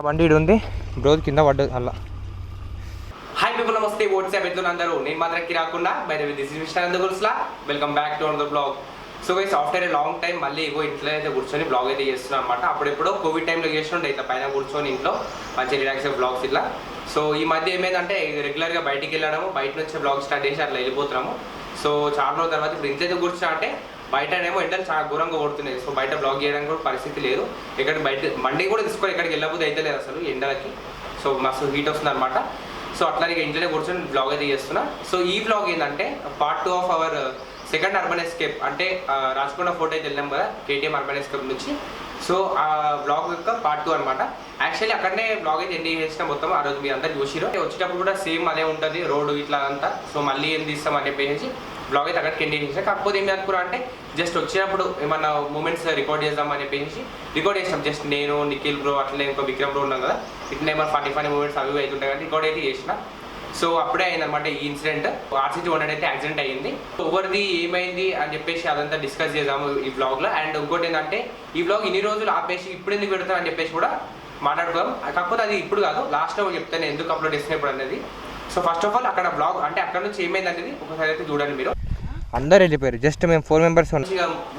బండి ఇడు ఉంది బ్రోజ్ కింద పడ్డది అలా. హాయ్ పీపుల్, నమస్తే. వాట్సాప్ ఎట్లా అందరూ? నేను మాత్రం రాకుండా by the way this is mister అందుగుల్స్లా. Welcome back to another blog. So guys, after a long time మళ్ళీ ఇంట్లో అయితే కూర్చొని బ్లాగ్ అయితే చేస్తున్నాను అనమాట. అప్పుడెప్పుడో కోవిడ్ టైంలో చేస్తుండే ఇట్లా పైన కూర్చొని ఇంట్లో మంచి రిలాక్స్ బ్లాగ్స్ ఇట్లా. సో ఈ మధ్య ఏమైందంటే రెగ్యులర్గా బయటికి వెళ్ళడము, బయట నుంచి బ్లాగ్ స్టార్ట్ చేసి అట్లా వెళ్ళిపోతున్నాము. సో చాలా రోజుల తర్వాత ఇప్పుడు ఇంట్లో అయితే కూర్చున్నా అంటే బయటనేమో ఎండలు చాలా ఘోరంగా కొడుతున్నాయి. సో బయట బ్లాగ్ చేయడానికి కూడా పరిస్థితి లేదు. ఇక్కడ బయట బండి కూడా తీసుకొని ఎక్కడికి వెళ్ళబోదు అయితే లేదు అసలు ఎండలకి. సో మస్తు హీట్ వస్తుంది అనమాట. సో అట్లాగే ఇంట్లోనే కూర్చొని బ్లాగ్ అయితే చేస్తున్నా. సో ఈ బ్లాగ్ ఏంటంటే part 2 of our second urban escape. అంటే రాజకొండ ఫోర్ట్ అయితే వెళ్ళాం కదా కేటీఎం అర్బన్ ఎస్కేప్ నుంచి. సో ఆ బ్లాగ్ యొక్క పార్ట్ 2 అనమాట. యాక్చువల్లీ అక్కడనే బ్లాగ్ అయితే ఎండ్ చేసిన మొత్తం. ఆ రోజు మీరు అందరు చూసిరు. వచ్చేటప్పుడు కూడా సేమ్ అదే ఉంటుంది రోడ్డు ఇట్లా అంతా. సో మళ్ళీ ఏం తీస్తాం అని చెప్పేసి బ్లాగ్ అయితే అక్కడికి ఎండ్ చేసాం. కాకపోతే ఏమి అనుకున్నా అంటే జస్ట్ వచ్చినప్పుడు ఏమన్నా మూమెంట్స్ రికార్డ్ చేద్దామని చెప్పేసి రికార్డ్ చేసాం. జస్ట్ నేను, నిఖిల్ బ్రో, అట్లనే ఇంకో విక్రమ్ బ్రో ఉన్నాం కదా, ఇట్లా ఏమైనా 45 మూమెంట్స్ అవి అవుతుంటాయి కానీ రికార్డ్ అయితే చేసిన. సో అప్పుడే అయిందనమాట ఈ ఇన్సిడెంట్. RC200 అయితే యాక్సిడెంట్ అయ్యింది. ఎవరిది ఏమైంది అని చెప్పేసి అదంతా డిస్కస్ చేద్దాము ఈ బ్లాగ్లో. అండ్ ఇంకోటి ఏంటంటే ఈ బ్లాగ్ ఇన్ని రోజులు ఆపేసి ఇప్పుడు ఎందుకు పెడతాను అని చెప్పేసి కూడా మాట్లాడుకోదాం. కాకపోతే అది ఇప్పుడు కాదు, లాస్ట్లో చెప్తాను ఎందుకు అప్లోడ్ చేసినప్పుడు అనేది. సో ఫస్ట్ ఆఫ్ ఆల్ అక్కడ బ్లాగ్ అంటే అక్కడ నుంచి ఏమైంది అనేది ఒకసారి అయితే చూడండి మీరు. అందరు వెళ్ళిపోయారు, జస్ట్ మేము 4 మెంబర్స్ ఉన్నాం.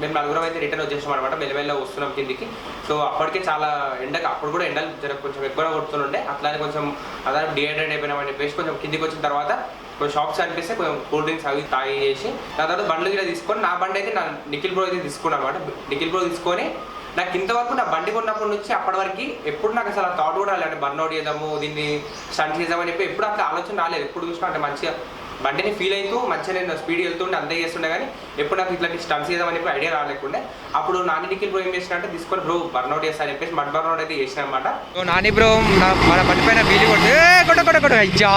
మేము నలుగురం అయితే రిటర్న్ వచ్చేసాం అనమాట. మెల్లమెల్ల వస్తున్నాం కిందికి. సో అప్పటికే చాలా ఎండగా, అప్పుడు కూడా ఎండలు కొంచెం ఎక్కువగా కొడుతుండే. అట్లానే కొంచెం అదే డిహైడ్రేట్ అయిపోయినామని చెప్పేసి కొంచెం కిందికి వచ్చిన తర్వాత కొంచెం షాప్స్ అనిపిస్తే కొంచెం కూల్ డ్రింక్స్ అవి తాగేసి దాని తర్వాత బండ్లు గిట్లా తీసుకొని నా బండి అయితే నా నిఖిల్ బ్రో అయితే తీసుకున్నాను అనమాట. నిఖిల్ బ్రో తీసుకొని నాకు ఇంతవరకు నా బండి కొన్నప్పటి నుంచి అప్పటి వరకు ఎప్పుడు నాకు అసలు ఆ థాట్ కూడా రాలేదు. బర్న్అవుట్ చేద్దాము, దీన్ని స్టంట్ చేద్దామని చెప్పి ఎప్పుడు అట్లా ఆలోచన రాలేదు. ఎప్పుడు చూసినా అంటే మంచిగా బండిని ఫీల్ అవుతూ మంచిగా నేను స్పీడ్ వెళ్తుండే అంతే చేస్తుండే కానీ ఎప్పుడు నాకు ఇట్లాంటి స్టంట్స్ చేద్దామని చెప్పి ఐడియా రాలేకుండే. అప్పుడు నాని నిఖిల్ బ్రో ఏం చేసిన అంటే తీసుకొని బ్రో బర్న్అవుట్ చేస్తా అని చెప్పేసి మడ్ బర్న్అవుట్ అయితే చేసిన అనమాట. నాని బ్రో మన బండి పైన వీలి కొట్టు అయ్యా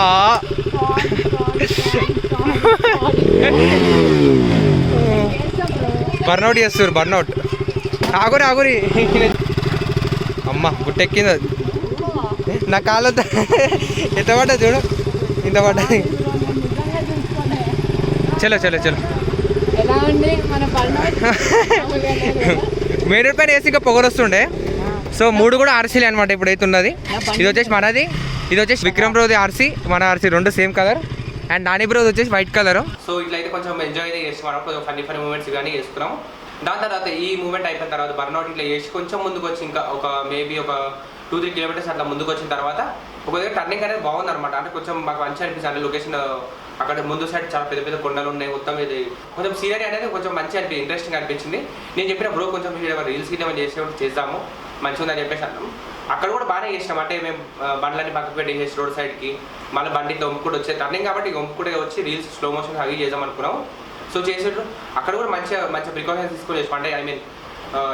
బర్న్అవుట్ చేస్తారు. బర్న్అవుట్ ఆగురి అమ్మ గుట్టెక్కింది నా కాళ్ళ ఎంత పడ్డా చూడు, ఇంత పడ్డా. చలో మెయిన్ రోడ్ పైన ఏసీగా పొగరొస్తుండే. సో 3 కూడా ఆర్సీలే అనమాట ఇప్పుడు అయితే ఉన్నది. ఇది వచ్చేసి మనది, ఇది వచ్చేసి విక్రమ్ బ్రోది ఆర్సీ, మన RC 2 same colour. And Nani బ్రోది వచ్చేసి వైట్ కలర్. సో ఇట్లా అయితే కొంచెం ఎంజాయ్ అయితే చేస్తున్నాం, కొంచెం ఫన్నీ మూమెంట్స్ కానీ చేసుకున్నాము. దాని తర్వాత ఈ మూమెంట్ అయిపోయిన తర్వాత బర్న్అవుట్ ఇట్లా చేసి కొంచెం ముందుకు వచ్చి ఇంకా ఒక మేబీ ఒక 2-3 కిలోమీటర్స్ అట్లా ముందుకు వచ్చిన తర్వాత ఒక దగ్గర టర్నింగ్ అనేది బాగుంది అనమాట. అంటే కొంచెం మాకు మంచి అనిపిస్తుంది లొకేషన్. అక్కడ ముందు సైడ్ చాలా పెద్ద పెద్ద కొండలు ఉన్నాయి. మొత్తం ఇది కొంచెం సీనరీ అనేది కొంచెం మంచి ఇంట్రెస్టింగ్ అనిపించింది. నేను చెప్పిన బ్రో కొంచెం రీల్స్ గిట్లా చేసేటప్పుడు చేద్దాము మంచిగా ఉందని చెప్పేసి అన్నాం. అక్కడ కూడా బాగానే చేసినాం. అంటే మేము బండ్లన్నీ పక్కకు పెట్టేసి రోడ్ సైడ్కి మళ్ళీ బండి ఒమ్ముకుంటూ వచ్చే టర్నింగ్ కాబట్టి ఒమ్ముకుంటే వచ్చి రీల్స్ స్లో మోషన్ అవి చేద్దాం అనుకున్నాం. సో చేసేటప్పుడు అక్కడ కూడా మంచిగా ప్రికాషన్స్ తీసుకొని చేసాం. అంటే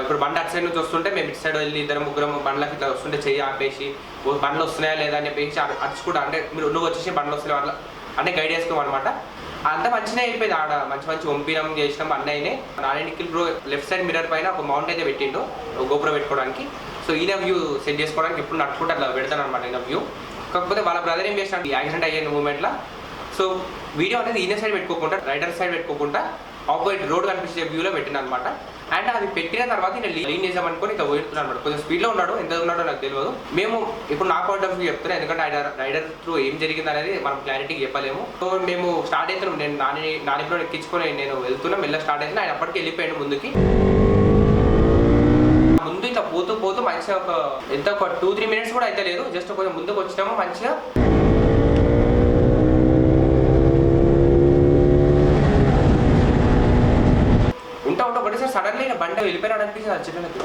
ఇప్పుడు బండి అటు సైడ్ నుంచి వస్తుంటే మేము ఇటు సైడ్ వెళ్ళి 2-3 బండ్లకి ఇట్లా వస్తుంటే చెయ్యి ఆపేసి బండ్లు వస్తున్నాయా లేదా అని చెప్పేసి అరుచుకుంటా అంటే నువ్వు వచ్చేసి బండ్లు వస్తున్నాయి అట్లా అంటే గైడ్ చేసుకోం అనమాట. అంతా మంచిగా అయిపోయింది. ఆడ మంచి వంపినం చేసినాం అన్నయ్యనే. Nani Nikhil bro left side mirror పైన ఒక మౌంట్ అయితే పెట్టిండు గోపురం పెట్టుకోవడానికి. సో ఈయన వ్యూ సెట్ చేసుకోవడానికి ఎప్పుడు నడుచుకుంటే అట్లా పెడతాను అనమాట ఈయన వ్యూ. కాకపోతే వాళ్ళ బ్రదర్ ఏం చేసినా ఈ యాక్సిడెంట్ అయ్యే మూమెంట్లో సో వీడియో అనేది ఈయన సైడ్ పెట్టుకోకుండా రైడర్ సైడ్ పెట్టుకోకుండా ఆపోజిట్ రోడ్ కనిపించే వ్యూలో పెట్టిన అనమాట. అండ్ అది పెట్టిన తర్వాత నేను లీన్ చేద్దామనుకొని ఇంకా పోతున్నాను అనమాట. కొంచెం స్పీడ్లో ఉన్నాడు, ఎంత ఉన్నాడో నాకు తెలియదు. మేము ఇప్పుడు నా పాయింట్ ఆఫ్ వ్యూ చెప్తున్నాను, ఎందుకంటే రైడర్ త్రూ ఏం జరిగింది అనేది మనం క్లారిటీగా చెప్పలేము. సో మేము స్టార్ట్ అవుతున్నాం. నేను నానిలో ఎక్కించుకొని నేను వెళ్తున్నా, మెల్ల స్టార్ట్ అవుతున్నా. ఆయన అప్పటికి వెళ్ళిపోయాడు ముందుకి. ముందు ఇట్లా పోతూ మంచిగా ఒక 2-3 మినిట్స్ కూడా అయితే లేదు. జస్ట్ కొంచెం ముందుకు వచ్చినాము మంచిగా. ఒకటేసారి సడన్లీ బండి వెళ్ళిపోయినాడు అనిపించింది ఆ చిన్నకి.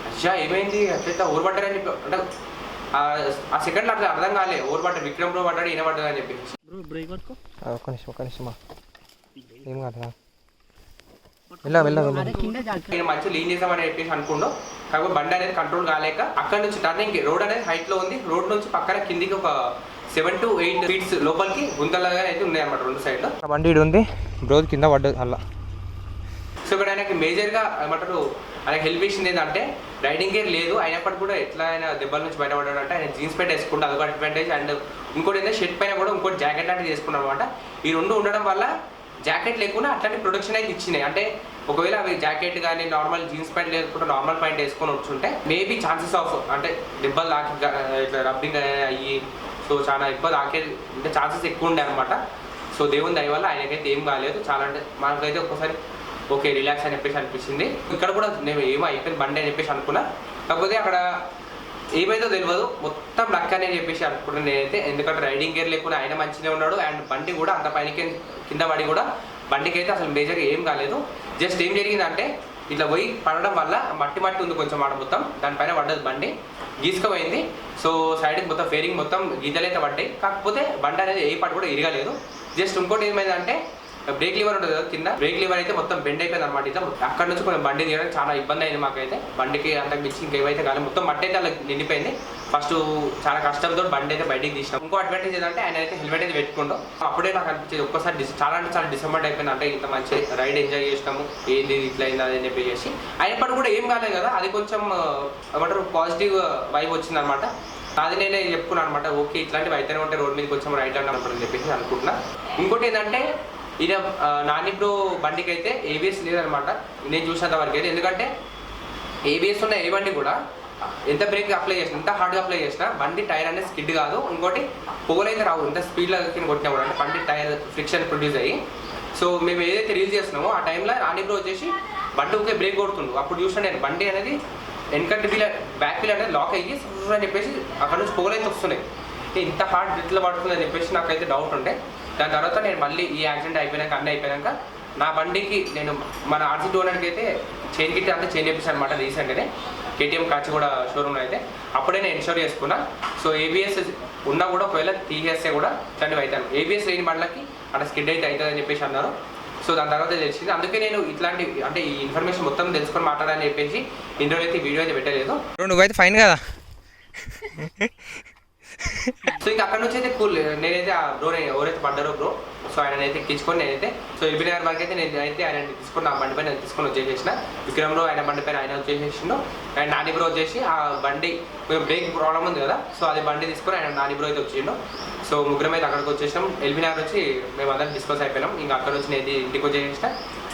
అచ్చా ఏమైంది అట్లా ఓవర్ పడ్డారని చెప్పి అంటే ఆ సెకండ్లో అట్లా అర్థం కాలే. ఓవర్ పడ్డాడు, విక్రమ్ బ్రో పడ్డాడు, ఈయన పడ్డాడు అని చెప్పి. ఒక నిమిషం ఏం కాదు నేను మంచిగా లీన్ చేద్దామని చెప్పేసి అనుకుంటూ కాకపోతే బండి అనేది కంట్రోల్ కాలేక అక్కడ నుంచి టర్నింగ్ రోడ్ అనేది హైట్లో ఉంది. రోడ్ నుంచి పక్కన కిందికి ఒక 7 to 8 feet లోపలికి గుంతలాగా అయితే ఉన్నాయి అనమాట 2 సైడ్లో. బండి ఇడు ఉంది బ్రోజ్ కింద పడ్డది అలా. సో ఇక్కడ ఆయనకి మేజర్గా ఏమంటారు ఆయనకి హెల్ప్ చేసింది ఏంటంటే రైడింగ్ గేర్ లేదు అయినప్పటికీ కూడా ఎట్లా ఆయన దెబ్బల నుంచి బయటపడ్డాడు అంటే ఆయన జీన్స్ ప్యాంట్ వేసుకుంటే అదొక అడ్వాంటేజ్. అండ్ ఇంకోటి ఏంటంటే షర్ట్ పైన కూడా ఇంకోటి జాకెట్ లాంటిది వేసుకున్నాడు అనమాట. ఈ 2 ఉండడం వల్ల జాకెట్ లేకుండా అట్లాంటి ప్రొడక్షన్ అయితే ఇచ్చినాయి. అంటే ఒకవేళ అవి జాకెట్ కానీ నార్మల్ జీన్స్ ప్యాంట్ లేకుండా నార్మల్ ప్యాంట్ వేసుకొని వచ్చుంటే మేబీ ఛాన్సెస్ ఆఫ్ అంటే దెబ్బలు తాకి ఇట్లా రబ్బింగ్ అయ్యి సో చాలా ఇబ్బంది తాకే అంటే ఛాన్సెస్ ఎక్కువ ఉండే అనమాట. సో దేవుని దయ వల్ల ఆయనకైతే ఏం కాలేదు. చాలా అంటే మనకైతే ఒక్కసారి ఓకే రిలాక్స్ అని చెప్పేసి అనిపించింది. ఇక్కడ కూడా నేను ఏమో అయిపోయింది బండి అని చెప్పేసి అనుకున్నా. కాకపోతే అక్కడ ఏమైందో తెలియదు, మొత్తం లక్ అని చెప్పేసి అనుకుంటున్నాను నేనైతే. ఎందుకంటే రైడింగ్ గేర్ లేకుండా ఆయన మంచిగా ఉన్నాడు అండ్ బండి కూడా అంత పైనకి కింద పడి కూడా బండికి అయితే అసలు మేజర్గా ఏం కాలేదు. జస్ట్ ఏం జరిగిందంటే ఇట్లా పోయి పడడం వల్ల మట్టి ఉంది కొంచెం ఆడ మొత్తం, దానిపైన పడ్డది బండి గీసుకుపోయింది. సో సైడ్కి మొత్తం ఫేరింగ్ మొత్తం గీతలు అయితే పడ్డాయి. కాకపోతే బండి అనేది ఏ పాటు కూడా ఇరగలేదు. జస్ట్ ఇంకోటి ఏమైందంటే బ్రేక్ లివర్ ఉంటుంది కదా కింద, బ్రేక్ లివర్ అయితే మొత్తం బెండ్ అయిపోయింది అనమాట. ఇట్లా అక్కడ నుంచి కొంచెం బండి తీయడానికి చాలా ఇబ్బంది అయింది మాకైతే. బండికి అంతకు మించి ఇంకేమైతే కానీ మొత్తం మట్టి అయితే అలా నిండిపోయింది. ఫస్ట్ చాలా కష్టంతో బండి అయితే బయటికి తీసినాం. ఇంకో అడ్వాంటేజ్ ఏంటంటే ఆయన అయితే హెల్మెట్ అయితే పెట్టుకుంటాం. అప్పుడే నాకు అనిపించేది ఒక్కసారి చాలా అంటే చాలా డిసప్పాయింట్ అయిపోయింది. అంటే ఇంత మంచి రైడ్ ఎంజాయ్ చేసినాము, ఏంది ఇట్లా అయింది అని చెప్పేసి. అయినప్పుడు కూడా ఏం కాలేదు కదా, అది కొంచెం ఏమంటారు పాజిటివ్ వైబ్ వచ్చింది అనమాట. అది నేనే చెప్పుకున్నాను అనమాట. ఓకే ఇట్లాంటివి అయితేనే ఉంటే రోడ్ మీదకి వచ్చాము రైట్ అన్నప్పుడు అని చెప్పేసి అనుకుంటున్నా. ఇంకోటి ఏంటంటే ఈయన నాని బ్రో బండికి అయితే ఏబిఎస్ లేదనమాట నేను చూసినంత వరకు అయితే. ఎందుకంటే ఏబిఎస్ ఉన్న ఏ బండి కూడా ఎంత బ్రేక్ అప్లై చేసినా, ఎంత హార్డ్గా అప్లై చేసినా బండి టైర్ అనేది స్కిడ్ కాదు. ఇంకోటి పొగలైతే రావు ఎంత స్పీడ్లో కొట్టినా కూడా, అంటే బండి టైర్ ఫ్రిక్షన్ ప్రొడ్యూస్ అయ్యి. సో మేము ఏదైతే రీల్ చేస్తున్నామో ఆ టైంలో నాని బ్రో వచ్చేసి బండి ఒకే బ్రేక్ కొడుతుండు. అప్పుడు చూసిన నేను బండి అనేది వెనకంటి వీల్ బ్యాక్ వీల్ అనేది లాక్ అయ్యి అని చెప్పేసి అక్కడ నుంచి పొగలైతే వస్తున్నాయి. ఇంత హార్డ్ బ్రిడ్జ్లో పడుతుంది అని చెప్పేసి నాకైతే డౌట్ ఉండే. దాని తర్వాత నేను మళ్ళీ ఈ యాక్సిడెంట్ అయిపోయాక అన్నీ అయిపోయాక నా బండికి నేను మన RC 200కి అయితే చైన్ కిట్ అంతా చేంజ్ చేపించాను అనమాట రీసెంట్గానే. KTM కాచిగూడ షోరూమ్ అయితే అప్పుడే నేను ఇన్షూర్ చేసుకున్నా. సో ABS ఉన్నా కూడా ఒకవేళ తీసేస్తే కూడా ఇట్లాంటివి అవుతాను. ABS లేని బండ్లకి అక్కడ స్కిడ్ అయితే అవుతుందని చెప్పేసి అన్నారు. సో దాని తర్వాత తెలిసింది. అందుకే నేను ఇట్లాంటి అంటే ఈ ఇన్ఫర్మేషన్ మొత్తం తెలుసుకొని మాట్లాడాలని చెప్పేసి ఇందులో అయితే వీడియో అయితే పెట్టలేదు. నువ్వైతే ఫైన్ కదా. సో ఇంకా అక్కడ నుంచి అయితే కూల్ నేనైతే ఆ బ్రో ఎవరైతే పడ్డారో బ్రో సో ఆయన అయితే ఎక్కించుకొని నేనైతే సో ఎల్బీ నగర్ వరకు అయితే నేను అయితే ఆయన తీసుకుని ఆ బండి పైన తీసుకొని వచ్చేసేసిన. విక్రమ్ బ్రో ఆయన బండి పైన ఆయన వచ్చేసేసిండు. అండ్ నాని బ్రో వచ్చేసి ఆ బండి కొంచెం బ్రేక్ ప్రాబ్లం ఉంది కదా, సో అది బండి తీసుకొని ఆయన నాని బ్రో అయితే వచ్చిండు. సో ముగ్గురం అయితే అక్కడికి వచ్చేసినాం. ఎల్బీ నగర్ వచ్చి మేము అందరం డిస్కస్ అయిపోయినాం. ఇంకా అక్కడ నుంచి నేను ఇంటికి వచ్చేసిన,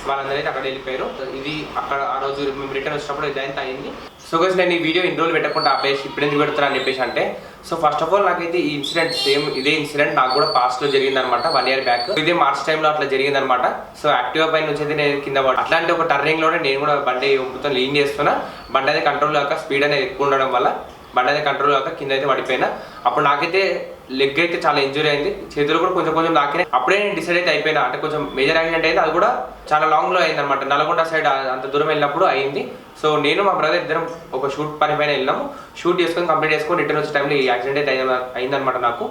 వాళ్ళందరూ అయితే అక్కడ వెళ్ళిపోయారు. ఇది అక్కడ ఆ రోజు మేము రిటర్న్ వచ్చినప్పుడు ఇదంతా అయింది. సో గైస్ నేను ఈ వీడియో ఇన్ని రోజులు పెట్టకుండా ఆపేసి ఇప్పుడు ఎందుకు పెడతాను అని చెప్పేసి అంటే, సో ఫస్ట్ ఆఫ్ ఆల్ నాకైతే ఈ ఇన్సిడెంట్ సేమ్ ఇదే ఇన్సిడెంట్ నాకు కూడా పాస్ట్లో జరిగిందనమాట 1 year బ్యాక్. ఇదే మార్చ్ టైంలో అట్లా జరిగిందనమాట. సో యాక్టివా పైన నుంచి అయితే నేను కింద పడి అట్లాంటి ఒక టర్నింగ్లోనే నేను కూడా బండి మొత్తం లీన్ చేస్తున్నా. బండి అయితే కంట్రోల్ కాక స్పీడ్ అనేది ఎక్కువ ఉండడం వల్ల బండి అయితే కంట్రోల్ కాక కింద అయితే పడిపోయినా. అప్పుడు నాకైతే లెగ్ అయితే చాలా ఇంజురీ అయింది, చేతులు కూడా కొంచెం నాకినాయి. అప్పుడే నేను డిసైడ్ అయితే అయిపోయినా, అంటే కొంచెం మేజర్ యాక్సిడెంట్ అయింది. అది కూడా చాలా లాంగ్లో అయింది అనమాట, నల్గొండ సైడ్ అంత దూరం వెళ్ళినప్పుడు అయింది. సో నేను మా బ్రదర్ ఇద్దరం ఒక షూట్ పని పైన వెళ్ళినాము. షూట్ చేసుకొని కంప్లీట్ చేసుకొని రిటర్న్ వచ్చే టైంలో ఈ యాక్సిడెంట్ అయితే అయిందనమాట నాకు.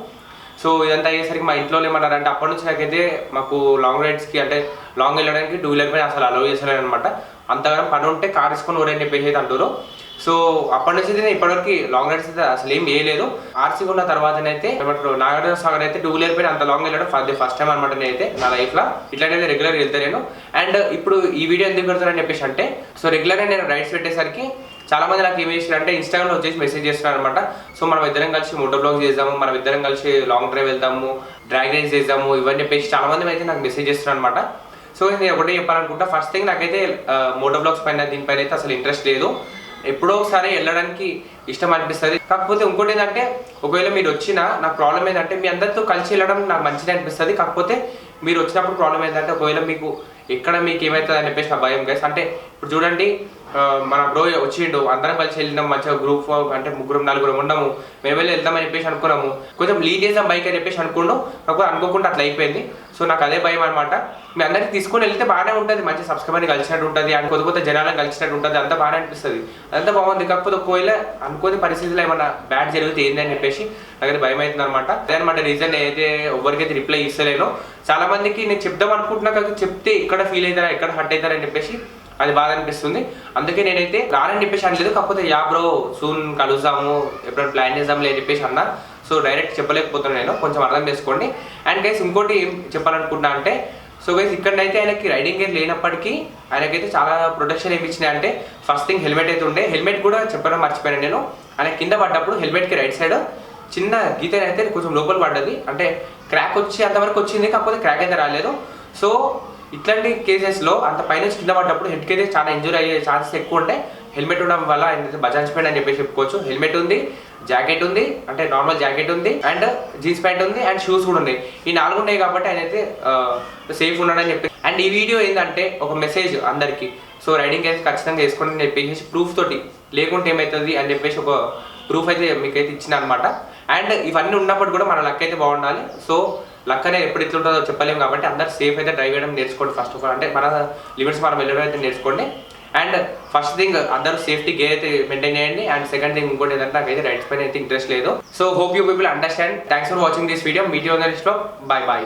సో ఇదంతా అయ్యేసరికి మా ఇంట్లో ఏమన్నారంటే అప్పటి నుంచి నాకైతే మాకు లాంగ్ రైడ్స్కి అంటే లాంగ్ వెళ్ళడానికి 2 wheeler పైన అసలు అలౌ చేసలేను అనమాట. అంతగానో పని ఉంటే కార్ వేసుకొని ఊరని చెప్పేసి అయితే అంటారు. సో అప్పటి నుంచి అయితే ఇప్పటివరకు లాంగ్ రైడ్స్ అయితే అసలు ఏం వేయలేదు. RC ఉన్న తర్వాతనైతే ఏమంటారు నాగార్జున సాగర్ అయితే 2 wheeler పైన అంత లాంగ్ వెళ్ళడం ఫస్ట్ టైం అనమాట నేనైతే నా లైఫ్లో. ఇట్లాంటి రెగ్యులర్ వెళ్తా నేను. అండ్ ఇప్పుడు ఈ వీడియో ఎందుకు పెడతానని చెప్పేసి అంటే, సో రెగ్యులర్గా నేను రైడ్స్ పెట్టేసరికి చాలా మంది నాకు ఏం చేశారంటే ఇన్స్టాగ్రామ్లో వచ్చేసి మెసేజ్ చేస్తున్నారు అనమాట. సో మనం ఇద్దరం కలిసి మోటో బ్లాగ్స్ చేద్దాము, మనం ఇద్దరం కలిసి లాంగ్ డ్రైవ్ వెళ్దాము, డ్రాగ్ రేస్ చేద్దాము, ఇవన్నీ చెప్పేసి చాలా మంది అయితే నాకు మెసేజ్ చేస్తున్నారు అనమాట. సో నేను ఒకటే చెప్పాలనుకుంటా, ఫస్ట్ థింగ్ నాకైతే మోటో బ్లాగ్స్ పైన దీనిపైన అయితే అసలు ఇంట్రెస్ట్ లేదు. ఎప్పుడో ఒకసారి వెళ్ళడానికి ఇష్టం అనిపిస్తుంది. కాకపోతే ఇంకోటి ఏంటంటే ఒకవేళ మీరు వచ్చినా నాకు ప్రాబ్లం ఏంటంటే మీ అందరితో కలిసి వెళ్ళడం నాకు మంచిగా అనిపిస్తుంది. కాకపోతే మీరు వచ్చినప్పుడు ప్రాబ్లం ఏంటంటే ఒకవేళ మీకు ఎక్కడ మీకు ఏమవుతుంది అని చెప్పేసి నా భయం గైస్. అంటే ఇప్పుడు చూడండి మన బ్రో వచ్చిండు, అందరం కలిసి వెళ్ళినాం మంచిగా గ్రూప్, అంటే 3-4 ఉన్నాము, మేము వెళ్ళి వెళ్దామని చెప్పేసి అనుకున్నాము. కొంచెం లీడ్ చేద్దాం బైక్ అని చెప్పేసి అనుకున్నాం, కాకపోతే అనుకోకుండా అట్లా అయిపోయింది. సో నాకు అదే భయం అనమాట. మీ అందరికి తీసుకొని వెళ్తే బాగానే ఉంటుంది, మంచి సబ్స్క్రైబర్ని కలిసినట్టు ఉంటుంది, అండ్ కొత్త జనాలను కలిసినట్టు ఉంటుంది, అంతా బాగానే అనిపిస్తుంది, అదంతా బాగుంది. కాకపోతే ఒకవేళ అనుకోని పరిస్థితుల్లో ఏమన్నా బ్యాడ్ జరిగితే ఏందని చెప్పేసి నాకైతే భయం అవుతుంది అనమాట. అదే అనమాట రీజన్. నేనైతే ఎవరికైతే రిప్లై ఇస్తలేను. చాలా మందికి నేను చెప్దాం అనుకుంటున్నా, కాకపోతే చెప్తే ఎక్కడ ఫీల్ అవుతారా ఎక్కడ హర్ట్ అవుతారని చెప్పేసి అది బాధ అనిపిస్తుంది. అందుకే నేనైతే రానని చెప్పేసి అనలేదు, కాకపోతే యా బ్రో సూన్ కలుస్తాము, ఎప్పుడైనా ప్లాన్ చేద్దాంలే అని చెప్పేసి అన్నా. సో డైరెక్ట్ చెప్పలేకపోతున్నాను నేను, కొంచెం అర్థం చేసుకోండి. అండ్ గైస్ ఇంకోటి ఏం చెప్పాలనుకుంటున్నా అంటే, సో గైస్ ఇక్కడైతే ఆయనకి రైడింగ్ గేర్ లేనప్పటికీ ఆయనకైతే చాలా ప్రొటెక్షన్ ఏమి ఇచ్చినాయి అంటే, ఫస్ట్ థింగ్ హెల్మెట్ అయితే ఉండే. హెల్మెట్ కూడా చెప్పడం మర్చిపోయాను నేను. ఆయన కింద పడ్డప్పుడు హెల్మెట్కి రైట్ సైడ్ చిన్న గీత అయితే కొంచెం లోపల పడ్డది, అంటే క్రాక్ వచ్చి అంతవరకు వచ్చింది, కాకపోతే క్రాక్ అయితే రాలేదు. సో ఇట్లాంటి కేసెస్లో అంత పైన కింద పడ్డప్పుడు హెడ్కి అయితే చాలా ఇంజూరీ అయ్యే ఛాన్సెస్ ఎక్కువ ఉంటాయి. హెల్మెట్ ఉండడం వల్ల ఆయన బజాజ్ స్పెండ్ అని చెప్పేసి చెప్పుకోవచ్చు. హెల్మెట్ ఉంది, జాకెట్ ఉంది, అంటే నార్మల్ జాకెట్ ఉంది, అండ్ జీన్స్ ప్యాంట్ ఉంది, అండ్ షూస్ కూడా ఉన్నాయి. ఈ 4 ఉన్నాయి కాబట్టి ఆయన అయితే సేఫ్ ఉన్నాడని చెప్పి. అండ్ ఈ వీడియో ఏంటంటే ఒక మెసేజ్ అందరికీ. సో రైడింగ్ అయితే ఖచ్చితంగా వేసుకోండి అని చెప్పేసి ప్రూఫ్ తోటి, లేకుంటే ఏమవుతుంది అని చెప్పేసి ఒక ప్రూఫ్ అయితే మీకైతే ఇచ్చిన అనమాట. అండ్ ఇవన్నీ ఉన్నప్పుడు కూడా మన లక్ అయితే బాగుండాలి. సో లక్ అనేది ఎప్పుడు ఎట్లుంటుందో చెప్పలేము కాబట్టి అందరు సేఫ్ అయితే డ్రైవ్ చేయడం నేర్చుకోండి. ఫస్ట్ ఆఫ్ ఆల్ అంటే మన లిమిట్స్ మనం వెళ్ళడం అయితే నేర్చుకోండి. అండ్ ఫస్ట్ థింగ్ అందరూ సేఫ్టీ గేర్ అయితే మెయింటైన్ చేయండి. అండ్ సెకండ్ థింగ్ ఇంకోటి ఏంటంటే నాకైతే రైడ్స్ పైన అయితే ఇంట్రెస్ట్ లేదు. So hope you people understand. Thanks for watching this video. Meet you on the next vlog. By by.